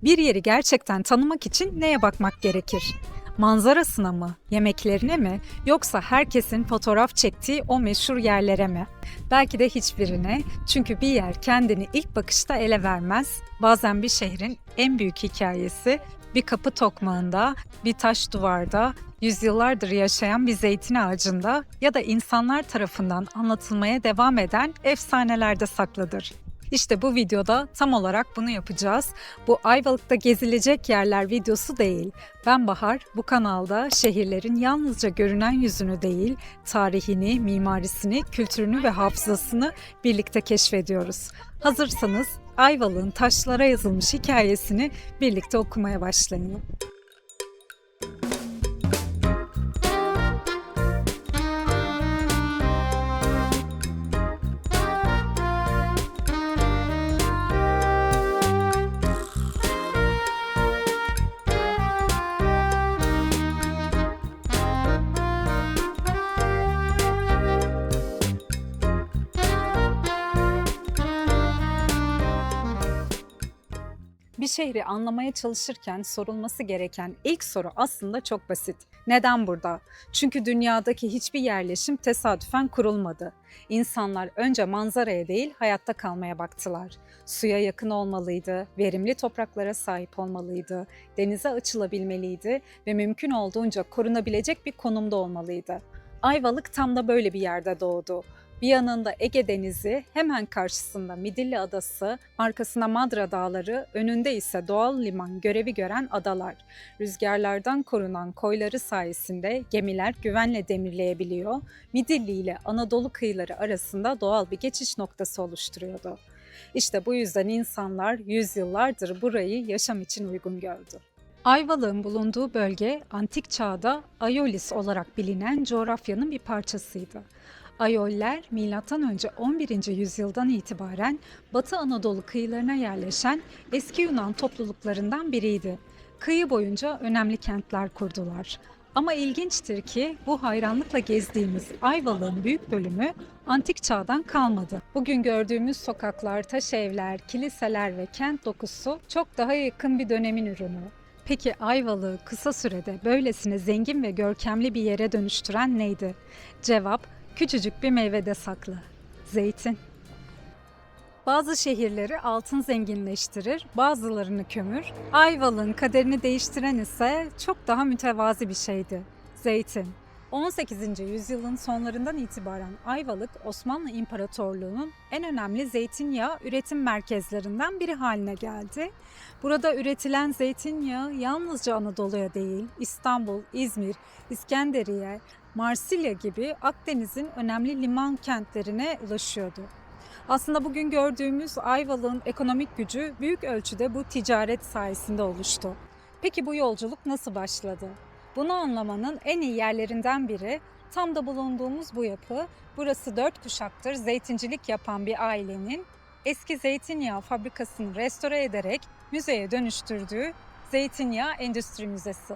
Bir yeri gerçekten tanımak için neye bakmak gerekir? Manzarasına mı, yemeklerine mi, yoksa herkesin fotoğraf çektiği o meşhur yerlere mi? Belki de hiçbirine. Çünkü bir yer kendini ilk bakışta ele vermez. Bazen bir şehrin en büyük hikayesi bir kapı tokmağında, bir taş duvarda, yüzyıllardır yaşayan bir zeytin ağacında ya da insanlar tarafından anlatılmaya devam eden efsanelerde saklıdır. İşte bu videoda tam olarak bunu yapacağız. Bu Ayvalık'ta gezilecek yerler videosu değil. Ben Bahar, bu kanalda şehirlerin yalnızca görünen yüzünü değil, tarihini, mimarisini, kültürünü ve hafızasını birlikte keşfediyoruz. Hazırsanız Ayvalık'ın taşlara yazılmış hikayesini birlikte okumaya başlayalım. Bir şehri anlamaya çalışırken sorulması gereken ilk soru aslında çok basit. Neden burada? Çünkü dünyadaki hiçbir yerleşim tesadüfen kurulmadı. İnsanlar önce manzaraya değil, hayatta kalmaya baktılar. Suya yakın olmalıydı, verimli topraklara sahip olmalıydı, denize açılabilmeliydi ve mümkün olduğunca korunabilecek bir konumda olmalıydı. Ayvalık tam da böyle bir yerde doğdu. Bir yanında Ege Denizi, hemen karşısında Midilli Adası, arkasında Madra Dağları, önünde ise doğal liman görevi gören adalar. Rüzgarlardan korunan koyları sayesinde gemiler güvenle demirleyebiliyor, Midilli ile Anadolu kıyıları arasında doğal bir geçiş noktası oluşturuyordu. İşte bu yüzden insanlar yüzyıllardır burayı yaşam için uygun gördü. Ayvalık'ın bulunduğu bölge, antik çağda Aiolis olarak bilinen coğrafyanın bir parçasıydı. Aioller, M.Ö. 11. yüzyıldan itibaren Batı Anadolu kıyılarına yerleşen eski Yunan topluluklarından biriydi. Kıyı boyunca önemli kentler kurdular. Ama ilginçtir ki bu hayranlıkla gezdiğimiz Ayvalık'ın büyük bölümü antik çağdan kalmadı. Bugün gördüğümüz sokaklar, taş evler, kiliseler ve kent dokusu çok daha yakın bir dönemin ürünü. Peki Ayvalık'ı kısa sürede böylesine zengin ve görkemli bir yere dönüştüren neydi? Cevap, küçücük bir meyvede saklı. Zeytin. Bazı şehirleri altın zenginleştirir, bazılarını kömür. Ayvalık'ın kaderini değiştiren ise çok daha mütevazi bir şeydi. Zeytin. 18. yüzyılın sonlarından itibaren Ayvalık, Osmanlı İmparatorluğu'nun en önemli zeytinyağı üretim merkezlerinden biri haline geldi. Burada üretilen zeytinyağı yalnızca Anadolu'ya değil, İstanbul, İzmir, İskenderiye, Marsilya gibi Akdeniz'in önemli liman kentlerine ulaşıyordu. Aslında bugün gördüğümüz Ayvalık'ın ekonomik gücü büyük ölçüde bu ticaret sayesinde oluştu. Peki bu yolculuk nasıl başladı? Bunu anlamanın en iyi yerlerinden biri tam da bulunduğumuz bu yapı. Burası 4 kuşaktır zeytincilik yapan bir ailenin eski zeytinyağı fabrikasını restore ederek müzeye dönüştürdüğü Zeytinyağı Endüstri Müzesi.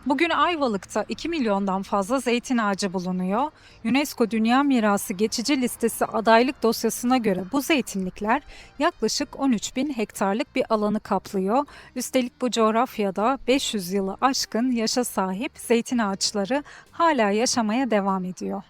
Bugün Ayvalık'ta 2 milyondan fazla zeytin ağacı bulunuyor. UNESCO Dünya Mirası geçici listesi adaylık dosyasına göre bu zeytinlikler yaklaşık 13 bin hektarlık bir alanı kaplıyor. Üstelik bu coğrafyada 500 yılı aşkın yaşa sahip zeytin ağaçları hala yaşamaya devam ediyor.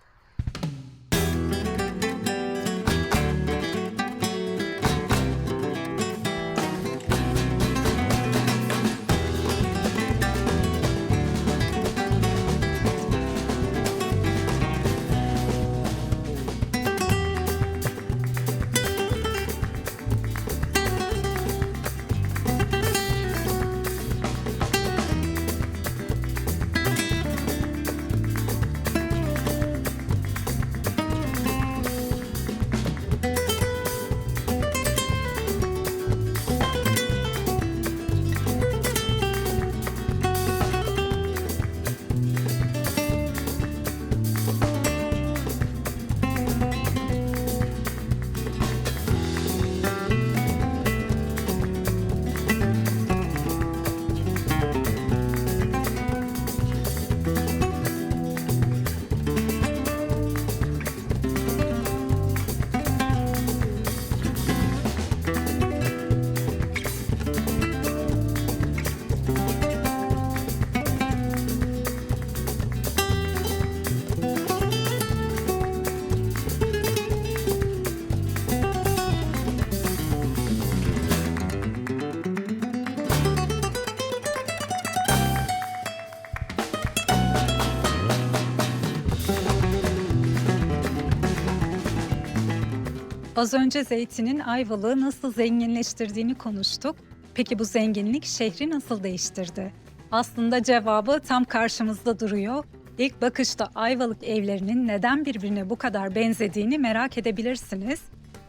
Az önce zeytinin Ayvalık'ı nasıl zenginleştirdiğini konuştuk. Peki bu zenginlik şehri nasıl değiştirdi? Aslında cevabı tam karşımızda duruyor. İlk bakışta Ayvalık evlerinin neden birbirine bu kadar benzediğini merak edebilirsiniz.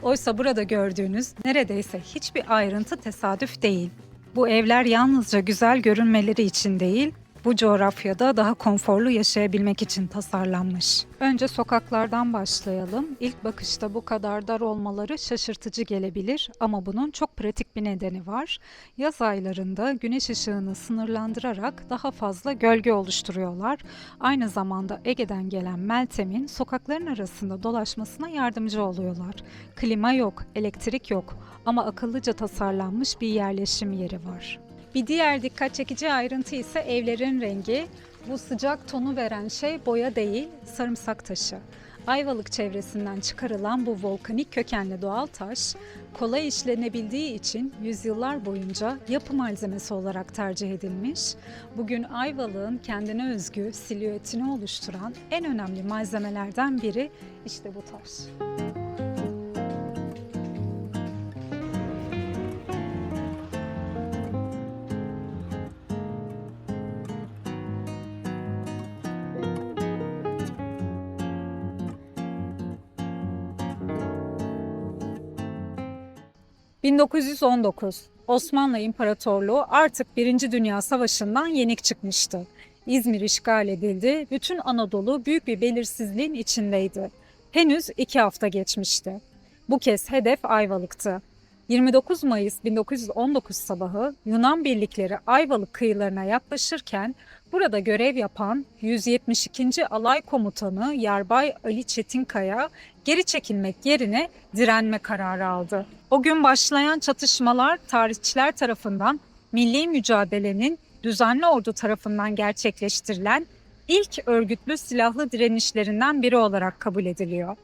Oysa burada gördüğünüz neredeyse hiçbir ayrıntı tesadüf değil. Bu evler yalnızca güzel görünmeleri için değil, bu coğrafyada daha konforlu yaşayabilmek için tasarlanmış. Önce sokaklardan başlayalım. İlk bakışta bu kadar dar olmaları şaşırtıcı gelebilir ama bunun çok pratik bir nedeni var. Yaz aylarında güneş ışığını sınırlandırarak daha fazla gölge oluşturuyorlar. Aynı zamanda Ege'den gelen Meltem'in sokakların arasında dolaşmasına yardımcı oluyorlar. Klima yok, elektrik yok ama akıllıca tasarlanmış bir yerleşim yeri var. Bir diğer dikkat çekici ayrıntı ise evlerin rengi. Bu sıcak tonu veren şey boya değil, sarımsak taşı. Ayvalık çevresinden çıkarılan bu volkanik kökenli doğal taş, kolay işlenebildiği için yüzyıllar boyunca yapı malzemesi olarak tercih edilmiş. Bugün Ayvalık'ın kendine özgü silüetini oluşturan en önemli malzemelerden biri işte bu taş. 1919 Osmanlı İmparatorluğu artık Birinci Dünya Savaşı'ndan yenik çıkmıştı. İzmir işgal edildi, bütün Anadolu büyük bir belirsizliğin içindeydi. Henüz 2 hafta geçmişti. Bu kez hedef Ayvalık'tı. 29 Mayıs 1919 sabahı Yunan birlikleri Ayvalık kıyılarına yaklaşırken burada görev yapan 172. Alay Komutanı Yarbay Ali Çetinkaya geri çekilmek yerine direnme kararı aldı. O gün başlayan çatışmalar tarihçiler tarafından milli mücadelenin düzenli ordu tarafından gerçekleştirilen ilk örgütlü silahlı direnişlerinden biri olarak kabul ediliyor.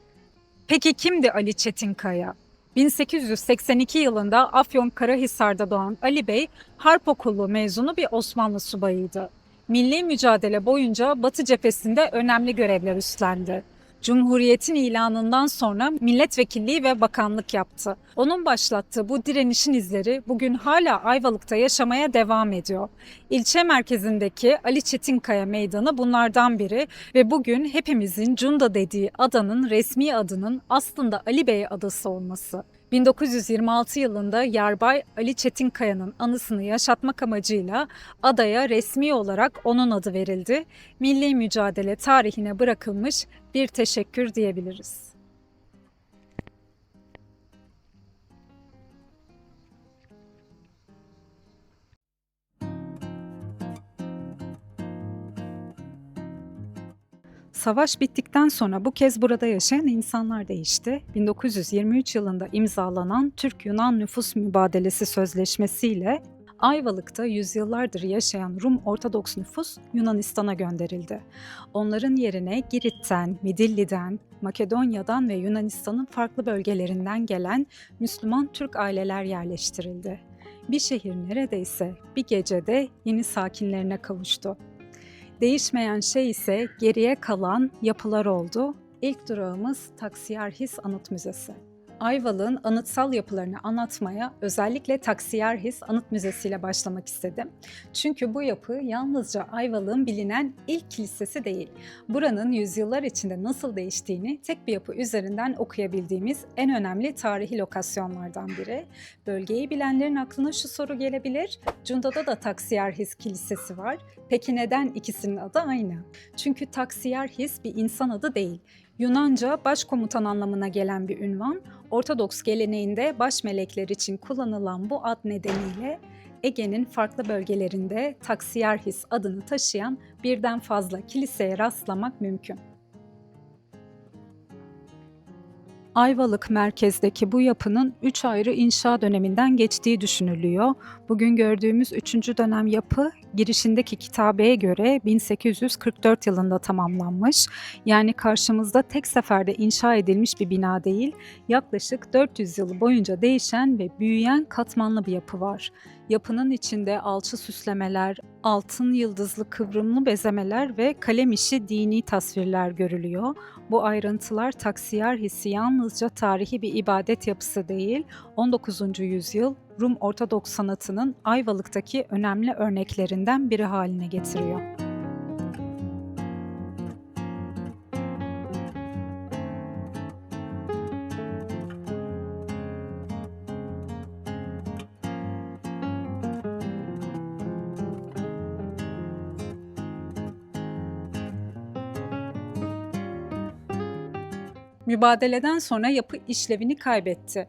Peki kimdi Ali Çetinkaya? 1882 yılında Afyonkarahisar'da doğan Ali Bey, Harp Okulu mezunu bir Osmanlı subayıydı. Milli mücadele boyunca Batı cephesinde önemli görevler üstlendi. Cumhuriyetin ilanından sonra milletvekilliği ve bakanlık yaptı. Onun başlattığı bu direnişin izleri bugün hala Ayvalık'ta yaşamaya devam ediyor. İlçe merkezindeki Ali Çetinkaya Meydanı bunlardan biri ve bugün hepimizin Cunda dediği adanın resmi adının aslında Ali Bey adası olması. 1926 yılında Yarbay Ali Çetinkaya'nın anısını yaşatmak amacıyla adaya resmi olarak onun adı verildi. Milli mücadele tarihine bırakılmış bir teşekkür diyebiliriz. Savaş bittikten sonra bu kez burada yaşayan insanlar değişti. 1923 yılında imzalanan Türk-Yunan Nüfus Mübadelesi Sözleşmesi ile Ayvalık'ta yüzyıllardır yaşayan Rum Ortodoks nüfus Yunanistan'a gönderildi. Onların yerine Girit'ten, Midilli'den, Makedonya'dan ve Yunanistan'ın farklı bölgelerinden gelen Müslüman Türk aileler yerleştirildi. Bir şehir neredeyse bir gecede yeni sakinlerine kavuştu. Değişmeyen şey ise geriye kalan yapılar oldu. İlk durağımız Taksiyarhis Anıt Müzesi. Ayvalık'ın anıtsal yapılarını anlatmaya özellikle Taksiyarhis Anıt Müzesi ile başlamak istedim. Çünkü bu yapı yalnızca Ayvalık'ın bilinen ilk kilisesi değil. Buranın yüzyıllar içinde nasıl değiştiğini tek bir yapı üzerinden okuyabildiğimiz en önemli tarihi lokasyonlardan biri. Bölgeyi bilenlerin aklına şu soru gelebilir. Cunda'da da Taksiyarhis Kilisesi var. Peki neden ikisinin adı aynı? Çünkü Taksiyarhis bir insan adı değil. Yunanca başkomutan anlamına gelen bir ünvan, Ortodoks geleneğinde baş melekler için kullanılan bu ad nedeniyle Ege'nin farklı bölgelerinde Taksiyarhis adını taşıyan birden fazla kiliseye rastlamak mümkün. Ayvalık merkezdeki bu yapının 3 ayrı inşa döneminden geçtiği düşünülüyor. Bugün gördüğümüz 3. dönem yapı girişindeki kitabeye göre 1844 yılında tamamlanmış. Yani karşımızda tek seferde inşa edilmiş bir bina değil, yaklaşık 400 yıl boyunca değişen ve büyüyen katmanlı bir yapı var. Yapının içinde alçı süslemeler, Altın yıldızlı kıvrımlı bezemeler ve kalem işi dini tasvirler görülüyor. Bu ayrıntılar taksiyar hissi yalnızca tarihi bir ibadet yapısı değil, 19. yüzyıl Rum Ortodoks sanatının Ayvalık'taki önemli örneklerinden biri haline getiriyor. Mübadeleden sonra yapı işlevini kaybetti.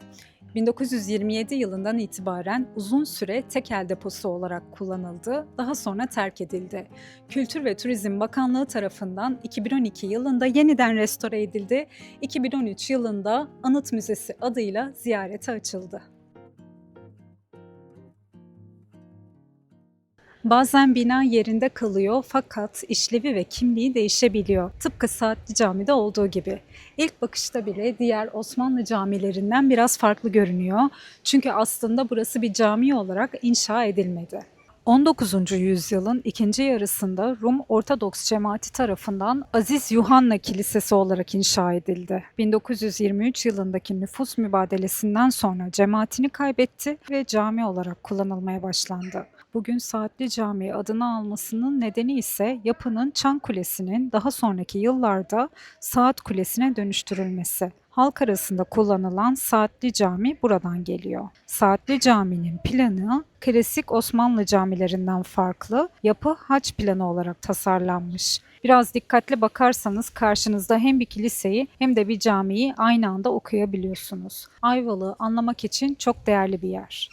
1927 yılından itibaren uzun süre tekel deposu olarak kullanıldı, daha sonra terk edildi. Kültür ve Turizm Bakanlığı tarafından 2012 yılında yeniden restore edildi, 2013 yılında Anıt Müzesi adıyla ziyarete açıldı. Bazen bina yerinde kalıyor fakat işlevi ve kimliği değişebiliyor. Tıpkı Saatli Cami'de olduğu gibi. İlk bakışta bile diğer Osmanlı camilerinden biraz farklı görünüyor. Çünkü aslında burası bir cami olarak inşa edilmedi. 19. yüzyılın ikinci yarısında Rum Ortodoks cemaati tarafından Aziz Yuhanna Kilisesi olarak inşa edildi. 1923 yılındaki nüfus mübadelesinden sonra cemaatini kaybetti ve cami olarak kullanılmaya başlandı. Bugün Saatli Camii adını almasının nedeni ise yapının Çan Kulesi'nin daha sonraki yıllarda Saat Kulesi'ne dönüştürülmesi. Halk arasında kullanılan Saatli Cami buradan geliyor. Saatli Cami'nin planı klasik Osmanlı camilerinden farklı, yapı haç planı olarak tasarlanmış. Biraz dikkatli bakarsanız karşınızda hem bir kiliseyi hem de bir camiyi aynı anda okuyabiliyorsunuz. Ayvalık'ı anlamak için çok değerli bir yer.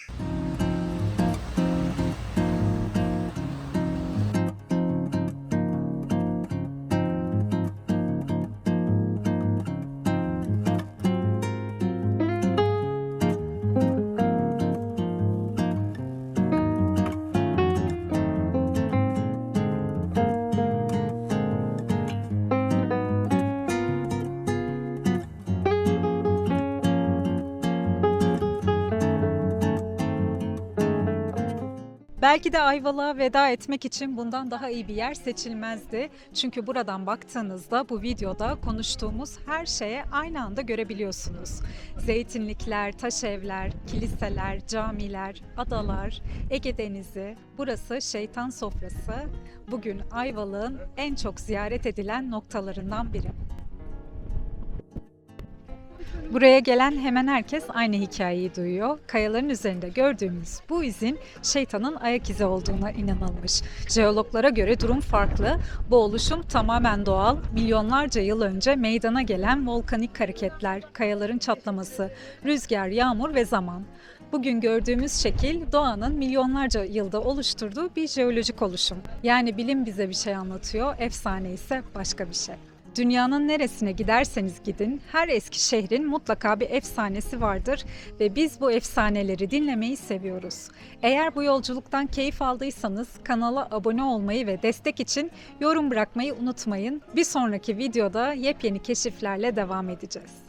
Belki de Ayvalık'a veda etmek için bundan daha iyi bir yer seçilmezdi. Çünkü buradan baktığınızda bu videoda konuştuğumuz her şeye aynı anda görebiliyorsunuz. Zeytinlikler, taş evler, kiliseler, camiler, adalar, Ege Denizi, burası Şeytan Sofrası. Bugün Ayvalık'ın en çok ziyaret edilen noktalarından biri. Buraya gelen hemen herkes aynı hikayeyi duyuyor. Kayaların üzerinde gördüğümüz bu izin şeytanın ayak izi olduğuna inanılmış. Jeologlara göre durum farklı. Bu oluşum tamamen doğal. Milyonlarca yıl önce meydana gelen volkanik hareketler, kayaların çatlaması, rüzgar, yağmur ve zaman. Bugün gördüğümüz şekil doğanın milyonlarca yılda oluşturduğu bir jeolojik oluşum. Yani bilim bize bir şey anlatıyor, efsane ise başka bir şey. Dünyanın neresine giderseniz gidin, her eski şehrin mutlaka bir efsanesi vardır ve biz bu efsaneleri dinlemeyi seviyoruz. Eğer bu yolculuktan keyif aldıysanız kanala abone olmayı ve destek için yorum bırakmayı unutmayın. Bir sonraki videoda yepyeni keşiflerle devam edeceğiz.